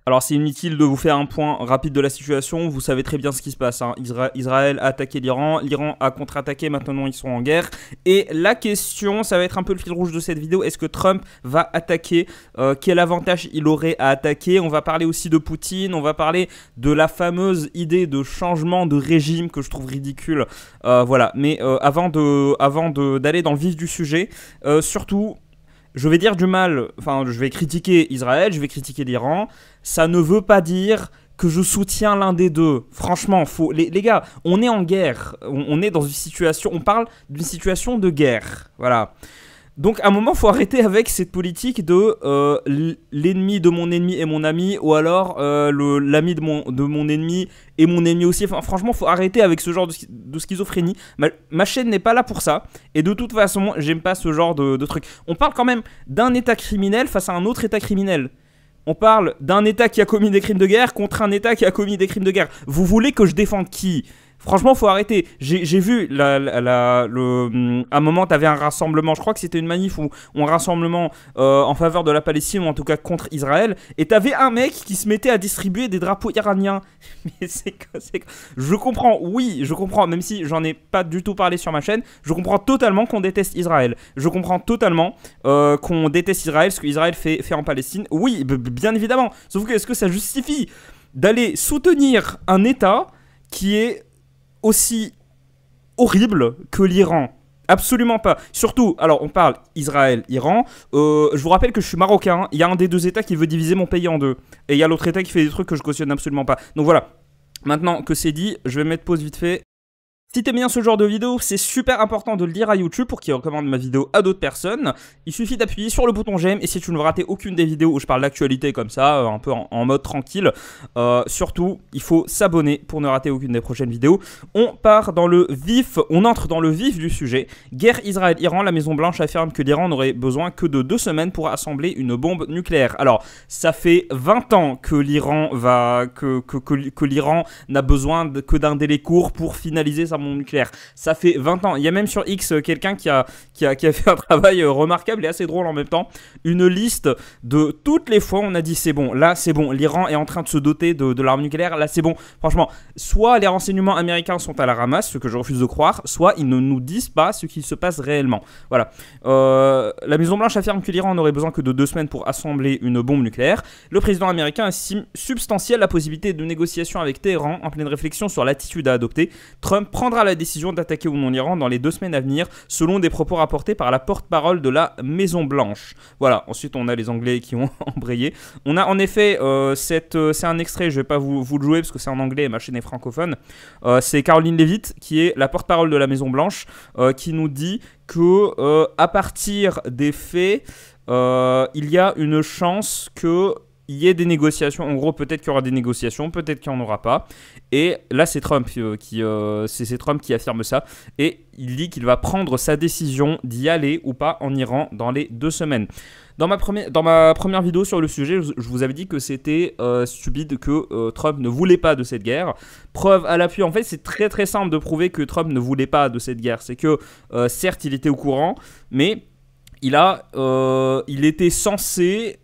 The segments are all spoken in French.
Alors c'est inutile de vous faire un point rapide de la situation, vous savez très bien ce qui se passe, hein. Israël a attaqué l'Iran, l'Iran a contre-attaqué, maintenant ils sont en guerre. Et la question, ça va être un peu le fil rouge de cette vidéo, est-ce que Trump va attaquer, quel avantage il aurait à attaquer? On va parler aussi de Poutine, on va parler de la fameuse idée de changement de régime que je trouve ridicule. Voilà, mais avant d'aller dans le vif du sujet, surtout... Je vais dire du mal, enfin je vais critiquer Israël, je vais critiquer l'Iran, ça ne veut pas dire que je soutiens l'un des deux. Franchement, les gars, on est en guerre, on est dans une situation, on parle d'une situation de guerre, voilà. Donc à un moment, il faut arrêter avec cette politique de l'ennemi de mon ennemi est mon ami, ou alors l'ami de mon ennemi est mon ennemi aussi. Enfin, franchement, il faut arrêter avec ce genre de schizophrénie. Ma chaîne n'est pas là pour ça. Et de toute façon, j'aime pas ce genre de truc. On parle quand même d'un état criminel face à un autre état criminel. On parle d'un état qui a commis des crimes de guerre contre un état qui a commis des crimes de guerre. Vous voulez que je défende qui ? Franchement, faut arrêter. J'ai vu à un moment, t'avais un rassemblement, je crois que c'était une manif ou un rassemblement en faveur de la Palestine ou en tout cas contre Israël, et t'avais un mec qui se mettait à distribuer des drapeaux iraniens. Mais je comprends, oui, je comprends, même si j'en ai pas du tout parlé sur ma chaîne, je comprends totalement qu'on déteste Israël. Je comprends totalement qu'on déteste Israël, ce qu'Israël fait en Palestine. Oui, bien évidemment. Sauf que est-ce que ça justifie d'aller soutenir un État qui est aussi horrible que l'Iran? Absolument pas. Surtout, alors on parle Israël-Iran. Je vous rappelle que je suis marocain. Il y a un des deux États qui veut diviser mon pays en deux. Et il y a l'autre État qui fait des trucs que je cautionne absolument pas. Donc voilà. Maintenant que c'est dit, je vais mettre pause vite fait. Si t'aimes bien ce genre de vidéo, c'est super important de le dire à YouTube pour qu'il recommande ma vidéo à d'autres personnes. Il suffit d'appuyer sur le bouton j'aime, et si tu ne veux rater aucune des vidéos où je parle d'actualité comme ça, un peu en mode tranquille, surtout, il faut s'abonner pour ne rater aucune des prochaines vidéos. On entre dans le vif du sujet. Guerre Israël-Iran, la Maison Blanche affirme que l'Iran n'aurait besoin que de 2 semaines pour assembler une bombe nucléaire. Alors, ça fait 20 ans que l'Iran n'a besoin que d'un délai court pour finaliser sa nucléaire. Ça fait 20 ans. Il y a même sur X quelqu'un qui a fait un travail remarquable et assez drôle en même temps. Une liste de toutes les fois où on a dit c'est bon, là c'est bon, l'Iran est en train de se doter de l'arme nucléaire, là c'est bon. Franchement, soit les renseignements américains sont à la ramasse, ce que je refuse de croire, soit ils ne nous disent pas ce qui se passe réellement. Voilà. La Maison Blanche affirme que l'Iran n'aurait besoin que de 2 semaines pour assembler une bombe nucléaire. Le président américain estime substantielle la possibilité de négociations avec Téhéran en pleine réflexion sur l'attitude à adopter. Trump prendra la décision d'attaquer ou non l'Iran dans les 2 semaines à venir, selon des propos rapportés par la porte-parole de la Maison Blanche. Voilà, ensuite on a les Anglais qui ont embrayé. On a en effet, c'est un extrait, je ne vais pas vous le jouer parce que c'est en anglais et ma chaîne est francophone. C'est Caroline Leavitt qui est la porte-parole de la Maison Blanche qui nous dit que à partir des faits, il y a une chance que il y ait des négociations. En gros, peut-être qu'il y aura des négociations, peut-être qu'il n'y en aura pas. Et là, c'est Trump qui affirme ça. Et il dit qu'il va prendre sa décision d'y aller ou pas en Iran dans les 2 semaines. Dans ma première vidéo sur le sujet, je vous avais dit que c'était stupide, que Trump ne voulait pas de cette guerre. Preuve à l'appui, en fait, c'est très très simple de prouver que Trump ne voulait pas de cette guerre. C'est que, certes, il était au courant, mais il était censé...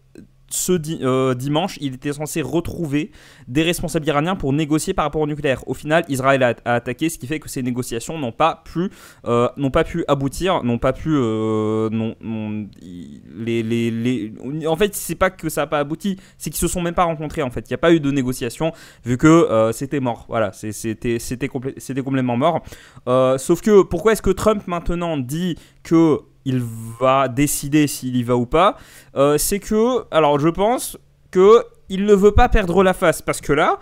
dimanche, il était censé retrouver des responsables iraniens pour négocier par rapport au nucléaire. Au final, Israël a attaqué, ce qui fait que ces négociations n'ont pas pu aboutir, en fait, c'est pas que ça n'a pas abouti, c'est qu'ils se sont même pas rencontrés. En fait, il n'y a pas eu de négociation vu que c'était mort. Voilà, c'était complètement mort. Sauf que pourquoi est-ce que Trump maintenant dit que il va décider s'il y va ou pas, c'est que, alors je pense qu'il ne veut pas perdre la face, parce que là,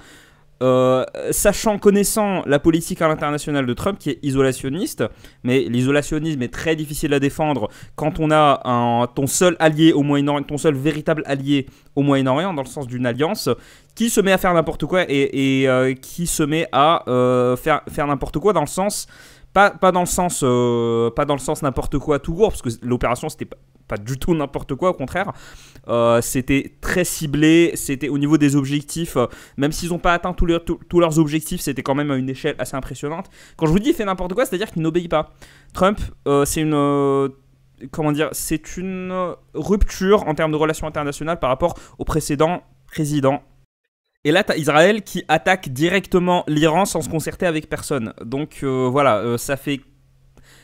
connaissant la politique à l'international de Trump qui est isolationniste, mais l'isolationnisme est très difficile à défendre quand on a ton seul allié au Moyen-Orient, ton seul véritable allié au Moyen-Orient, dans le sens d'une alliance, qui se met à faire n'importe quoi et qui se met à faire n'importe quoi dans le sens... Pas dans le sens n'importe quoi tout court, parce que l'opération c'était pas du tout n'importe quoi, au contraire. C'était très ciblé, c'était au niveau des objectifs, même s'ils n'ont pas atteint tous leurs objectifs, c'était quand même à une échelle assez impressionnante. Quand je vous dis il fait n'importe quoi, c'est-à-dire qu'il n'obéit pas. Trump, c'est une rupture en termes de relations internationales par rapport au précédent président Et là, tu as Israël qui attaque directement l'Iran sans se concerter avec personne. Donc voilà, ça fait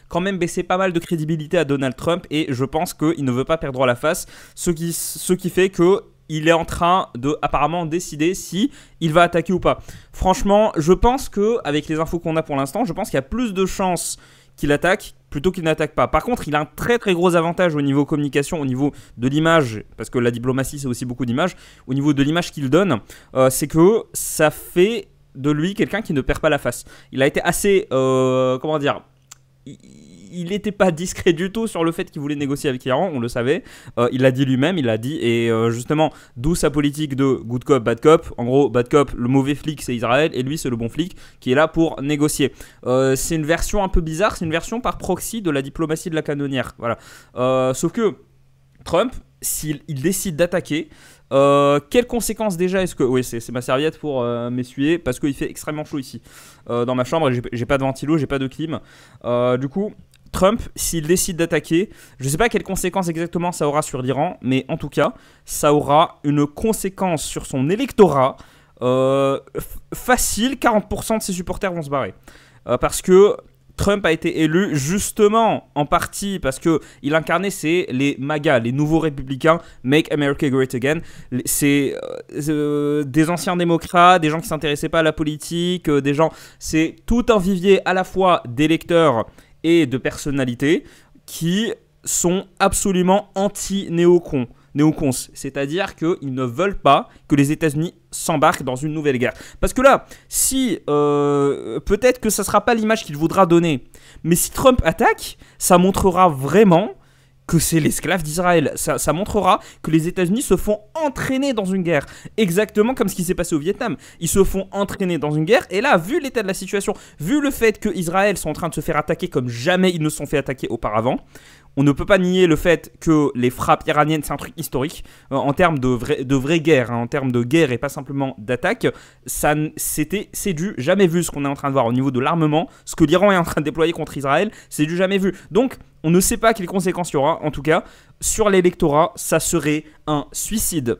quand même baisser pas mal de crédibilité à Donald Trump et je pense qu'il ne veut pas perdre la face, ce qui fait que il est en train de apparemment décider si il va attaquer ou pas. Franchement, je pense que avec les infos qu'on a pour l'instant, je pense qu'il y a plus de chances qu'il attaque plutôt qu'il n'attaque pas. Par contre, il a un très très gros avantage au niveau communication, au niveau de l'image, parce que la diplomatie c'est aussi beaucoup d'image, au niveau de l'image qu'il donne, c'est que ça fait de lui quelqu'un qui ne perd pas la face. Il a été assez, comment dire, il n'était pas discret du tout sur le fait qu'il voulait négocier avec l'Iran, on le savait. Il l'a dit lui-même, il l'a dit. Et justement, d'où sa politique de good cop, bad cop. En gros, bad cop, le mauvais flic, c'est Israël. Et lui, c'est le bon flic qui est là pour négocier. C'est une version un peu bizarre. C'est une version par proxy de la diplomatie de la canonnière. Voilà. Sauf que Trump, s'il décide d'attaquer, quelles conséquences déjà est-ce que... Oui, c'est ma serviette pour m'essuyer parce qu'il fait extrêmement chaud ici. Dans ma chambre, j'ai pas de ventilo, j'ai pas de clim. Du coup... Trump, s'il décide d'attaquer, je ne sais pas quelles conséquences exactement ça aura sur l'Iran, mais en tout cas, ça aura une conséquence sur son électorat facile. 40% de ses supporters vont se barrer. Parce que Trump a été élu justement en partie parce qu'il incarnait les MAGA, les nouveaux républicains, Make America Great Again. C'est des anciens démocrates, des gens qui ne s'intéressaient pas à la politique, des gens... C'est tout un vivier à la fois d'électeurs et de personnalités qui sont absolument anti-néocons, c'est-à-dire qu'ils ne veulent pas que les États-Unis s'embarquent dans une nouvelle guerre. Parce que là, si peut-être que ça ne sera pas l'image qu'il voudra donner, mais si Trump attaque, ça montrera vraiment que c'est l'esclave d'Israël. Ça montrera que les États-Unis se font entraîner dans une guerre. Exactement comme ce qui s'est passé au Vietnam. Ils se font entraîner dans une guerre. Et là, vu l'état de la situation, vu le fait que Israël sont en train de se faire attaquer comme jamais ils ne se sont fait attaquer auparavant, on ne peut pas nier le fait que les frappes iraniennes, c'est un truc historique. En termes de vraie guerre, en termes de guerre et pas simplement d'attaque, c'est du jamais vu ce qu'on est en train de voir au niveau de l'armement. Ce que l'Iran est en train de déployer contre Israël, c'est du jamais vu. Donc, on ne sait pas quelles conséquences il y aura. En tout cas, sur l'électorat, ça serait un suicide.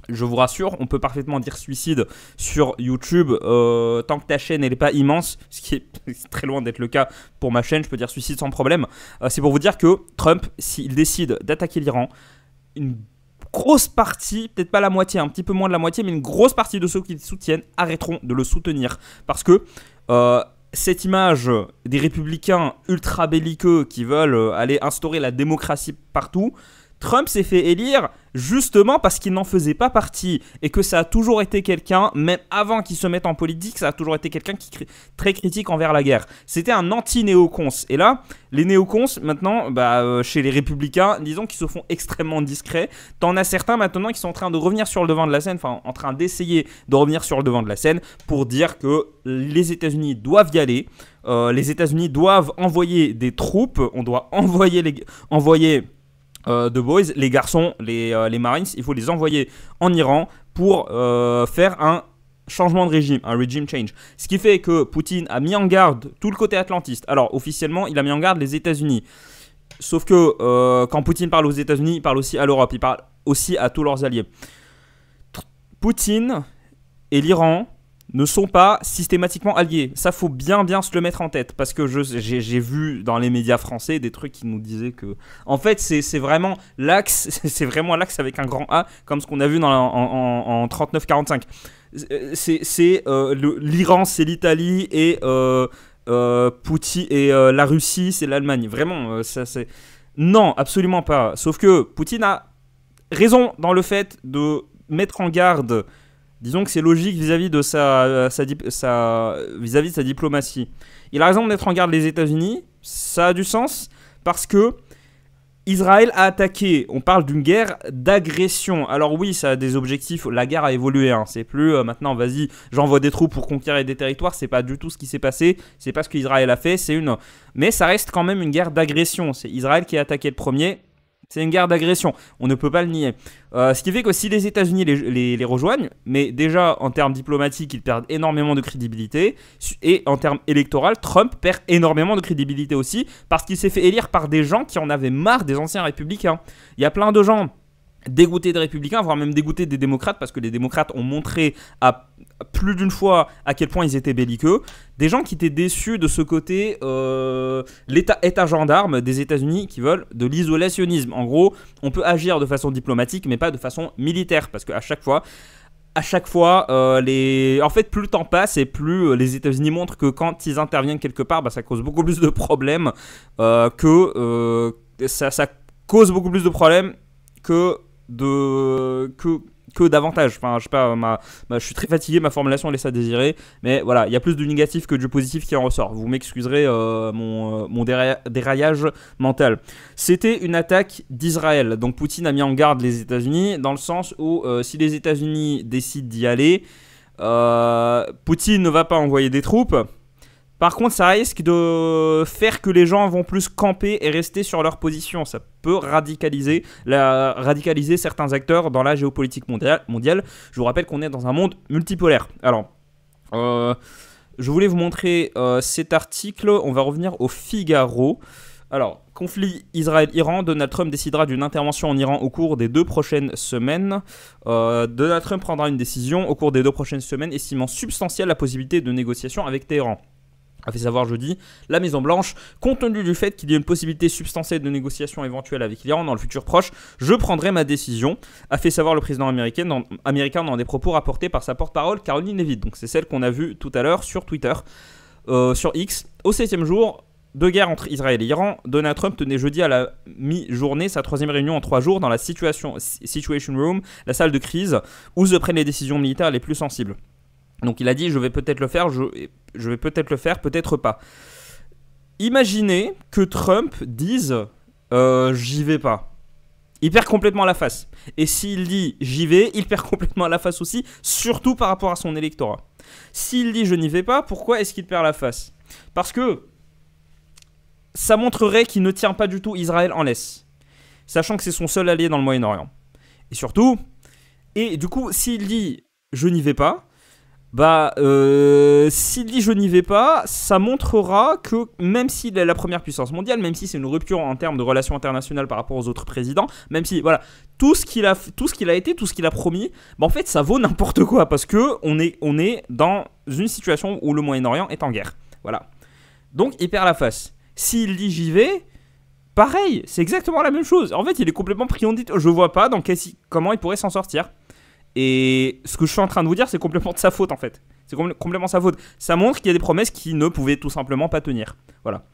Je vous rassure, on peut parfaitement dire suicide sur YouTube tant que ta chaîne elle n'est pas immense, ce qui est très loin d'être le cas pour ma chaîne, je peux dire suicide sans problème. C'est pour vous dire que Trump, s'il décide d'attaquer l'Iran, une grosse partie, peut-être pas la moitié, un petit peu moins de la moitié, mais une grosse partie de ceux qui le soutiennent arrêteront de le soutenir. Parce que cette image des républicains ultra belliqueux qui veulent aller instaurer la démocratie partout, Trump s'est fait élire justement parce qu'il n'en faisait pas partie et que ça a toujours été quelqu'un, même avant qu'il se mette en politique, ça a toujours été quelqu'un qui est très critique envers la guerre. C'était un anti-néocons. Et là, les néocons, maintenant, chez les républicains, disons qu'ils se font extrêmement discrets. T'en as certains maintenant qui sont en train de revenir sur le devant de la scène, enfin en train d'essayer de revenir sur le devant de la scène pour dire que les États-Unis doivent y aller. Les États-Unis doivent envoyer des troupes, on doit envoyer The Boys, les garçons, les Marines, il faut les envoyer en Iran pour faire un changement de régime, un regime change. Ce qui fait que Poutine a mis en garde tout le côté atlantiste. Alors, officiellement, il a mis en garde les États-Unis. Sauf que quand Poutine parle aux États-Unis, il parle aussi à l'Europe, il parle aussi à tous leurs alliés. Poutine et l'Iran ne sont pas systématiquement alliés. Ça, faut bien se le mettre en tête. Parce que j'ai vu dans les médias français des trucs qui nous disaient que... En fait, c'est vraiment l'axe, c'est vraiment l'axe avec un grand A, comme ce qu'on a vu en 39-45. L'Iran, c'est l'Italie, et Poutine et la Russie, c'est l'Allemagne. Vraiment, c'est... Non, absolument pas. Sauf que Poutine a raison dans le fait de mettre en garde... Disons que c'est logique vis-à-vis de vis-à-vis de sa diplomatie. Il a raison de mettre en garde les États-Unis. Ça a du sens parce que Israël a attaqué. On parle d'une guerre d'agression. Alors oui, ça a des objectifs. La guerre a évolué. Hein. C'est plus maintenant, vas-y, j'envoie des troupes pour conquérir des territoires. C'est pas du tout ce qui s'est passé. C'est pas ce qu'Israël a fait. Mais ça reste quand même une guerre d'agression. C'est Israël qui a attaqué le premier. C'est une guerre d'agression, on ne peut pas le nier. Ce qui fait que si les États-Unis les rejoignent, mais déjà en termes diplomatiques, ils perdent énormément de crédibilité, et en termes électoraux, Trump perd énormément de crédibilité aussi, parce qu'il s'est fait élire par des gens qui en avaient marre des anciens républicains. Il y a plein de gens dégoûté des républicains, voire même dégoûté des démocrates, parce que les démocrates ont montré à plus d'une fois à quel point ils étaient belliqueux. Des gens qui étaient déçus de ce côté l'état gendarme des États-Unis qui veulent de l'isolationnisme. En gros, on peut agir de façon diplomatique, mais pas de façon militaire, parce qu'à chaque fois, en fait, plus le temps passe et plus les États-Unis montrent que quand ils interviennent quelque part, ça cause beaucoup plus de problèmes ça cause beaucoup plus de problèmes que davantage. Enfin, je sais pas, je suis très fatigué, ma formulation laisse à désirer, mais voilà, il y a plus du négatif que du positif qui en ressort. Vous m'excuserez mon déraillage mental. C'était une attaque d'Israël, donc Poutine a mis en garde les États-Unis dans le sens où si les États-Unis décident d'y aller, Poutine ne va pas envoyer des troupes. Par contre, ça risque de faire que les gens vont plus camper et rester sur leur position. Ça peut radicaliser certains acteurs dans la géopolitique mondiale. Je vous rappelle qu'on est dans un monde multipolaire. Alors, je voulais vous montrer cet article. On va revenir au Figaro. Alors, conflit Israël-Iran. Donald Trump décidera d'une intervention en Iran au cours des 2 prochaines semaines. Donald Trump prendra une décision au cours des 2 prochaines semaines, estimant substantielle la possibilité de négociation avec Téhéran. A fait savoir jeudi la Maison-Blanche. Compte tenu du fait qu'il y a une possibilité substantielle de négociation éventuelle avec l'Iran dans le futur proche, je prendrai ma décision, a fait savoir le président américain dans des propos rapportés par sa porte-parole Caroline Leavitt. Donc c'est celle qu'on a vue tout à l'heure sur Twitter, sur X. Au 7e jour de guerre entre Israël et Iran, Donald Trump tenait jeudi à la mi-journée sa 3e réunion en 3 jours dans la Situation Room, la salle de crise où se prennent les décisions militaires les plus sensibles. Donc il a dit, je vais peut-être le faire, je vais peut-être le faire, peut-être pas. Imaginez que Trump dise, j'y vais pas. Il perd complètement la face. Et s'il dit, j'y vais, il perd complètement la face aussi, surtout par rapport à son électorat. S'il dit, je n'y vais pas, pourquoi est-ce qu'il perd la face ? Parce que ça montrerait qu'il ne tient pas du tout Israël en laisse, sachant que c'est son seul allié dans le Moyen-Orient. Et surtout, et du coup, s'il dit, je n'y vais pas, s'il dit je n'y vais pas, ça montrera que même s'il est la première puissance mondiale, même si c'est une rupture en termes de relations internationales par rapport aux autres présidents, même si voilà, tout ce qu'il a été, tout ce qu'il a promis, en fait ça vaut n'importe quoi parce que on est dans une situation où le Moyen-Orient est en guerre. Voilà. Donc il perd la face. S'il dit j'y vais, pareil, c'est exactement la même chose. En fait, il est complètement pris en dit, je vois pas comment il pourrait s'en sortir. Et ce que je suis en train de vous dire, c'est complètement de sa faute en fait. C'est complètement sa faute. Ça montre qu'il y a des promesses qui ne pouvaient tout simplement pas tenir. Voilà.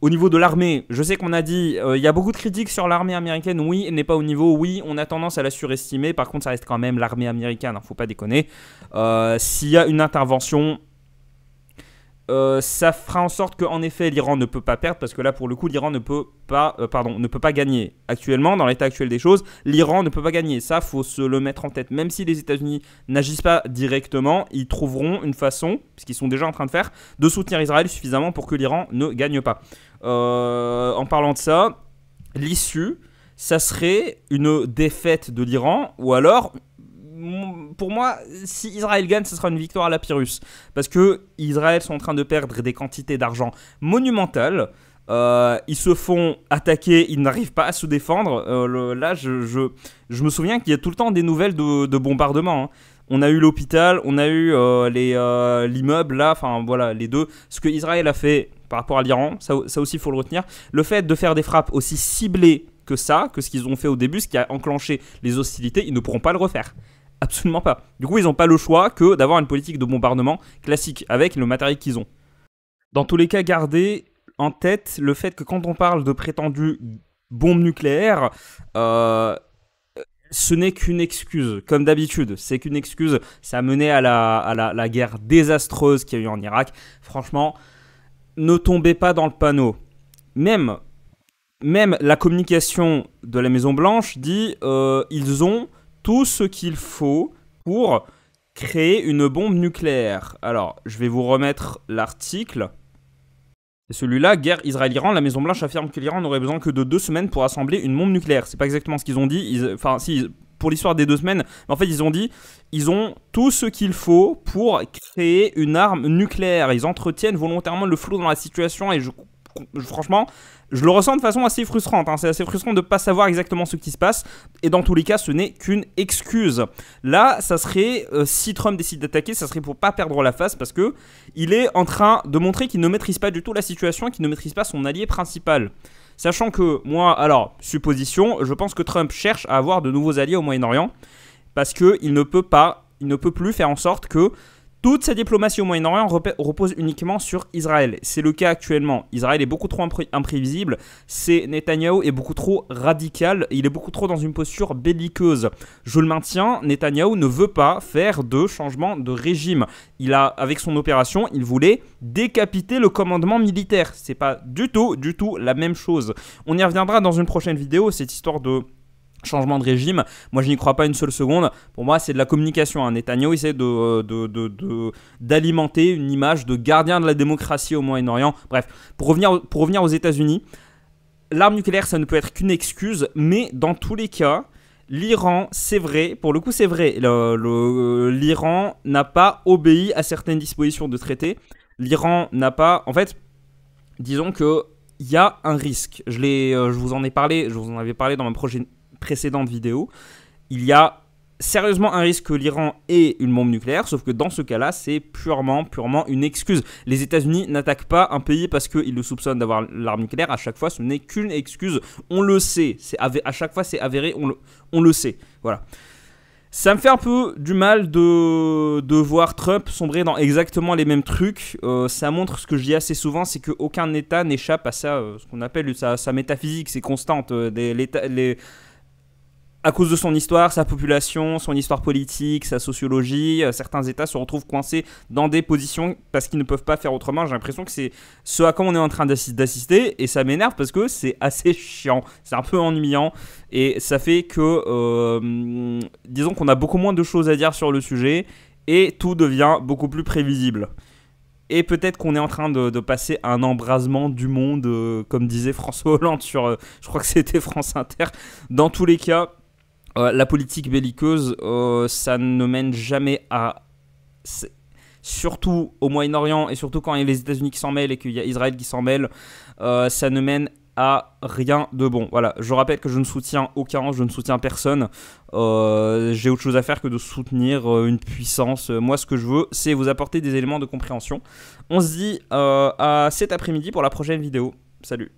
Au niveau de l'armée, je sais qu'on a dit, il y a beaucoup de critiques sur l'armée américaine. Oui, elle n'est pas au niveau. Oui, on a tendance à la surestimer. Par contre, ça reste quand même l'armée américaine. Faut pas déconner. S'il y a une intervention, ça fera en sorte qu'en effet l'Iran ne peut pas perdre parce que là pour le coup l'Iran ne peut pas gagner. Actuellement, dans l'état actuel des choses, l'Iran ne peut pas gagner. Ça, faut se le mettre en tête. Même si les États-Unis n'agissent pas directement, ils trouveront une façon, puisqu'ils sont déjà en train de faire, de soutenir Israël suffisamment pour que l'Iran ne gagne pas. En parlant de ça, l'issue, ça serait une défaite de l'Iran ou alors... Pour moi, si Israël gagne, ce sera une victoire à la Pyrrhus. Parce que Israël sont en train de perdre des quantités d'argent monumentales. Ils se font attaquer, ils n'arrivent pas à se défendre. Là, je me souviens qu'il y a tout le temps des nouvelles de bombardements. Hein. On a eu l'hôpital, on a eu l'immeuble, là, enfin voilà, les deux. Ce que Israël a fait par rapport à l'Iran, ça aussi, il faut le retenir. Le fait de faire des frappes aussi ciblées que ce qu'ils ont fait au début, ce qui a enclenché les hostilités, ils ne pourront pas le refaire. Absolument pas. Du coup, ils n'ont pas le choix que d'avoir une politique de bombardement classique avec le matériel qu'ils ont. Dans tous les cas, gardez en tête le fait que quand on parle de prétendues bombes nucléaires, ce n'est qu'une excuse. Comme d'habitude, c'est qu'une excuse. Ça a mené à la guerre désastreuse qu'il y a eu en Irak. Franchement, ne tombez pas dans le panneau. Même la communication de la Maison-Blanche dit ils ont tout ce qu'il faut pour créer une bombe nucléaire. Alors, je vais vous remettre l'article. C'est celui-là, guerre Israël-Iran. La Maison-Blanche affirme que l'Iran n'aurait besoin que de 2 semaines pour assembler une bombe nucléaire. C'est pas exactement ce qu'ils ont dit. Pour l'histoire des 2 semaines. Mais en fait, ils ont dit ils ont tout ce qu'il faut pour créer une arme nucléaire. Ils entretiennent volontairement le flou dans la situation et je franchement, je le ressens de façon assez frustrante. Hein. C'est assez frustrant de ne pas savoir exactement ce qui se passe. Et dans tous les cas, ce n'est qu'une excuse. Là, ça serait, si Trump décide d'attaquer, ça serait pour pas perdre la face parce que il est en train de montrer qu'il ne maîtrise pas du tout la situation et qu'il ne maîtrise pas son allié principal. Sachant que moi, alors, supposition, je pense que Trump cherche à avoir de nouveaux alliés au Moyen-Orient parce qu'il ne peut plus faire en sorte que toute sa diplomatie au Moyen-Orient repose uniquement sur Israël. C'est le cas actuellement. Israël est beaucoup trop imprévisible. Netanyahou est beaucoup trop radical. Il est beaucoup trop dans une posture belliqueuse. Je le maintiens, Netanyahou ne veut pas faire de changement de régime. Avec son opération, il voulait décapiter le commandement militaire. C'est pas du tout la même chose. On y reviendra dans une prochaine vidéo, cette histoire de changement de régime. Moi, je n'y crois pas une seule seconde. Pour moi, c'est de la communication. Hein. Netanyahou essaie d'alimenter une image de gardien de la démocratie au Moyen-Orient. Bref, pour revenir aux États-Unis, l'arme nucléaire, ça ne peut être qu'une excuse, mais dans tous les cas, l'Iran, c'est vrai, pour le coup, c'est vrai. L'Iran n'a pas obéi à certaines dispositions de traité. L'Iran n'a pas... En fait, disons que il y a un risque. Je vous en avais parlé dans ma précédente vidéo. Il y a sérieusement un risque que l'Iran ait une bombe nucléaire, sauf que dans ce cas-là, c'est purement une excuse. Les États-Unis n'attaquent pas un pays parce qu'ils le soupçonnent d'avoir l'arme nucléaire. À chaque fois, ce n'est qu'une excuse. On le sait. À chaque fois, c'est avéré. On le sait. Voilà. Ça me fait un peu du mal de voir Trump sombrer dans exactement les mêmes trucs. Ça montre ce que je dis assez souvent, c'est qu'aucun État n'échappe à ça, ce qu'on appelle sa métaphysique, c'est constante. À cause de son histoire, sa population, son histoire politique, sa sociologie, certains États se retrouvent coincés dans des positions parce qu'ils ne peuvent pas faire autrement. J'ai l'impression que c'est ce à quoi on est en train d'assister et ça m'énerve parce que c'est assez chiant, c'est un peu ennuyant et ça fait que, disons qu'on a beaucoup moins de choses à dire sur le sujet et tout devient beaucoup plus prévisible. Et peut-être qu'on est en train de passer à un embrasement du monde, comme disait François Hollande sur, je crois que c'était France Inter. Dans tous les cas, la politique belliqueuse, ça ne mène jamais à... Surtout au Moyen-Orient, et surtout quand il y a les États-Unis qui s'en mêlent et qu'il y a Israël qui s'en mêle, ça ne mène à rien de bon. Voilà, je rappelle que je ne soutiens je ne soutiens personne. J'ai autre chose à faire que de soutenir une puissance. Moi, ce que je veux, c'est vous apporter des éléments de compréhension. On se dit à cet après-midi pour la prochaine vidéo. Salut.